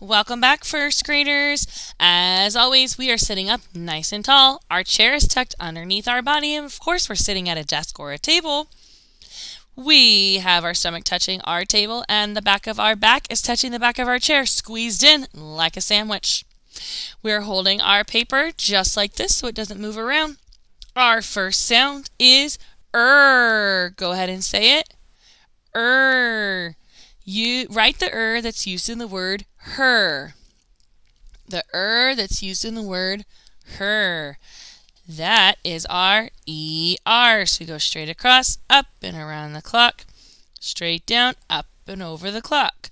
Welcome back, first graders. As always, we are sitting up nice and tall. Our chair is tucked underneath our body, and of course, we're sitting at a desk or a table. We have our stomach touching our table, and the back of our back is touching the back of our chair, squeezed in like a sandwich. We're holding our paper just like this so it doesn't move around. Our first sound is Go ahead and say it. You write the that's used in the word her. The that's used in the word her. That is our ER. So we go straight across, up and around the clock, straight down, up and over the clock.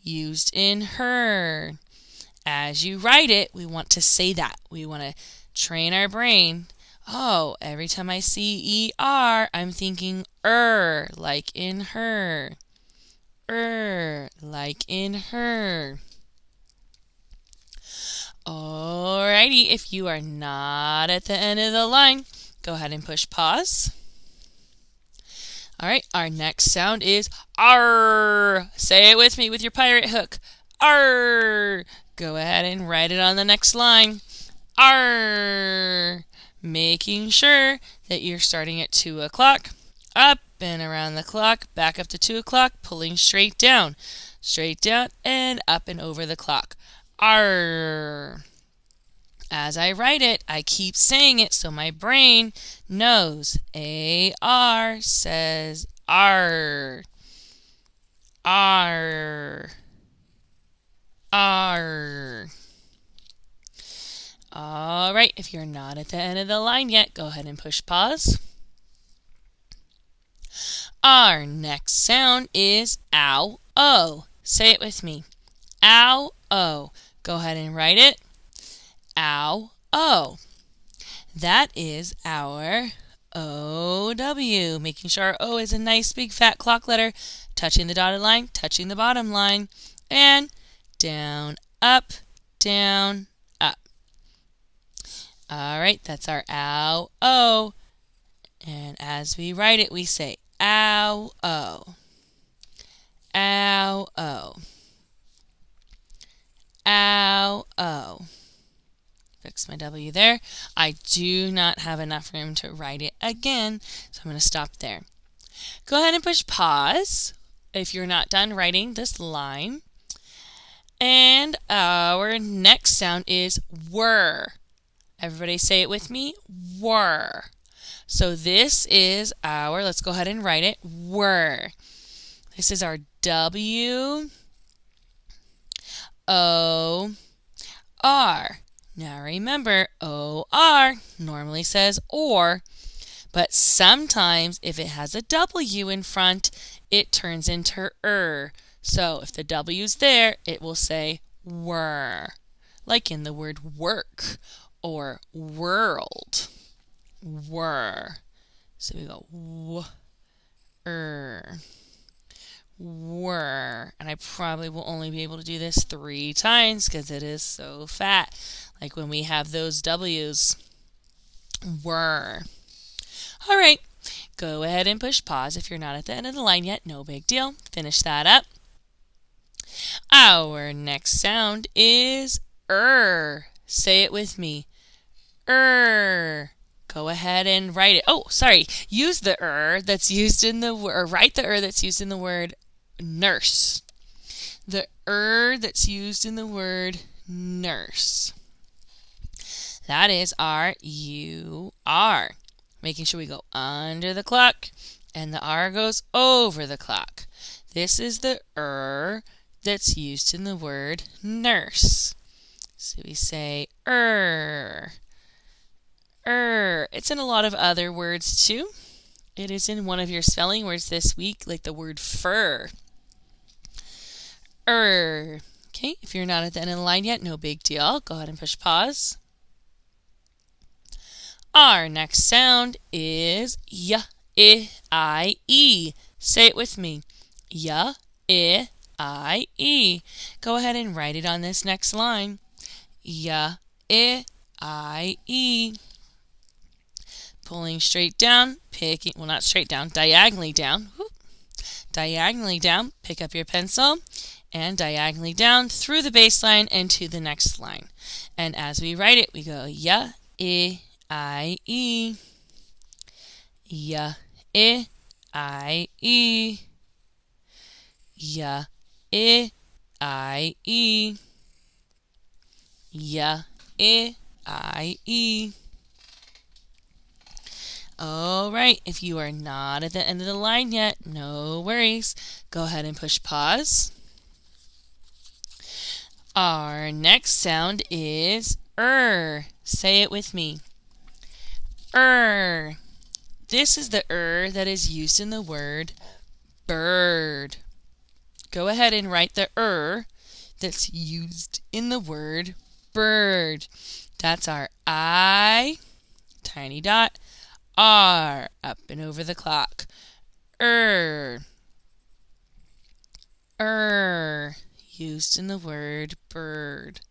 Used in her. As you write it, we want to say that. We want to train our brain. Oh, every time I see ER, I'm thinking like in her. Like in her. Alrighty, if you are not at the end of the line, go ahead and push pause. Alright, our next sound is R. Say it with me with your pirate hook. R. Go ahead and write it on the next line. R. Making sure that you're starting at 2 o'clock, up and around the clock, back up to 2 o'clock, pulling straight down, and up and over the clock. R. As I write it, I keep saying it so my brain knows. AR says R. R. R. Alright, if you're not at the end of the line yet, go ahead and push pause. Our next sound is ow, oh. Say it with me. Ow, oh. Go ahead and write it. Ow, oh. That is our OW. Making sure our O is a nice big fat clock letter, touching the dotted line, touching the bottom line, and down, up, down, up. Alright, that's our ow, oh. And as we write it, we say ow, oh. Ow, oh. Ow, oh. Fix my W there. I do not have enough room to write it again, so I'm going to stop there. Go ahead and push pause if you're not done writing this line. And our next sound is were. Everybody say it with me. Were. So this is our, let's go ahead and write it, were. This is our W, O, R. Now remember, O-R normally says or, but sometimes if it has a W in front, it turns into So if the W's there, it will say were, like in the word work or world. Were. So we go were. And I probably will only be able to do this 3 times because it is so fat. Like when we have those W's. Were. All right. Go ahead and push pause if you're not at the end of the line yet. No big deal. Finish that up. Our next sound is Say it with me. Go ahead and write it. Oh, sorry. Use the that's used in the word, or write the that's used in the word nurse. The that's used in the word nurse. That is our U-R. Making sure we go under the clock and the R goes over the clock. This is the that's used in the word nurse. So we say It's in a lot of other words too. It is in one of your spelling words this week, like the word fur. Okay, if you're not at the end of the line yet, no big deal. Go ahead and push pause. Our next sound is Y-I-I-E. Say it with me. Y-I-I-E. Go ahead and write it on this next line. Y-I-I-E. Pulling straight down, not straight down, diagonally down. Diagonally down, pick up your pencil and diagonally down through the baseline and to the next line. And as we write it, we go ya, I, e. Ya, I, e. Ya, I, e. Ya, I, e. Alright, if you are not at the end of the line yet, no worries. Go ahead and push pause. Our next sound is Say it with me. This is the that is used in the word bird. Go ahead and write the that's used in the word bird. That's our I, tiny dot, R, up and over the clock. Used in the word bird.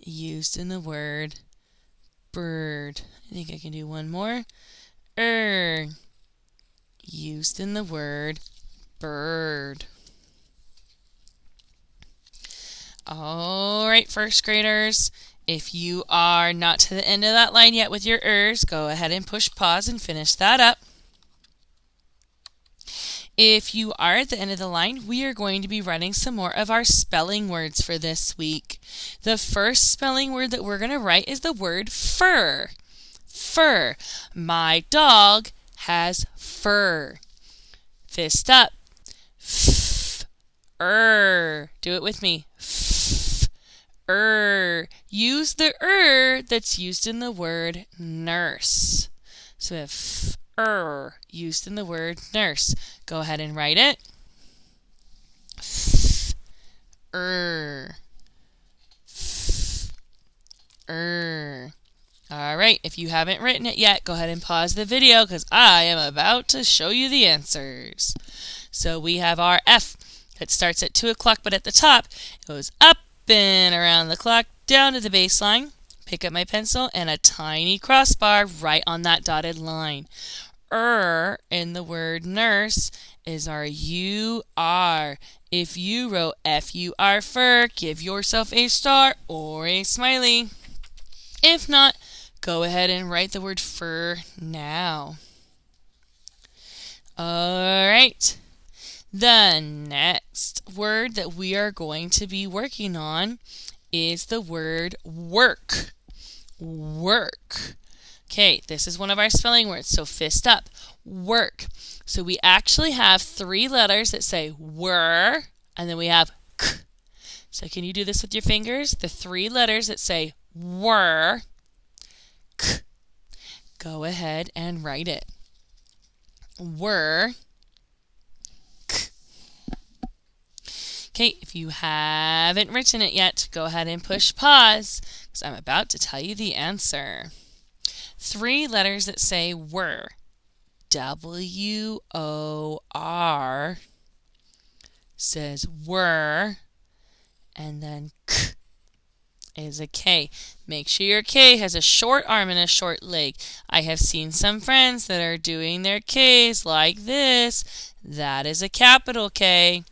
Used in the word bird. I think I can do one more. Used in the word bird. Alright, first graders, if you are not to the end of that line yet with your go ahead and push pause and finish that up. If you are at the end of the line, we are going to be writing some more of our spelling words for this week. The first spelling word that we're going to write is the word fur. Fur. My dog has fur. Fist up. Do it with me. Use the that's used in the word nurse. So we have used in the word nurse. Go ahead and write it. Alright, if you haven't written it yet, go ahead and pause the video because I am about to show you the answers. So we have our F. It starts at 2 o'clock, but at the top, it goes up and around the clock, down to the baseline. Pick up my pencil and a tiny crossbar right on that dotted line. In the word nurse is our UR. If you wrote FUR fur, give yourself a star or a smiley. If not, go ahead and write the word fur now. Alright. The next word that we are going to be working on is the word work. Work. Okay, this is one of our spelling words, so fist up. Work. So we actually have 3 letters that say were, and then we have k. So can you do this with your fingers? The 3 letters that say were, k. Go ahead and write it. Were, k. Okay, if you haven't written it yet, go ahead and push pause, because I'm about to tell you the answer. 3 letters that say were. WOR says were, and then K is a K. Make sure your K has a short arm and a short leg. I have seen some friends that are doing their Ks like this. That is a capital K.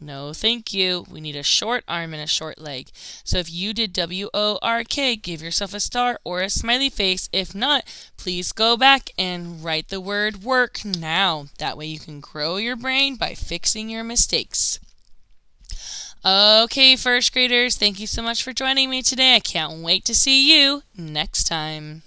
No, thank you. We need a short arm and a short leg. So if you did WORK, give yourself a star or a smiley face. If not, please go back and write the word work now. That way you can grow your brain by fixing your mistakes. Okay, first graders, thank you so much for joining me today. I can't wait to see you next time.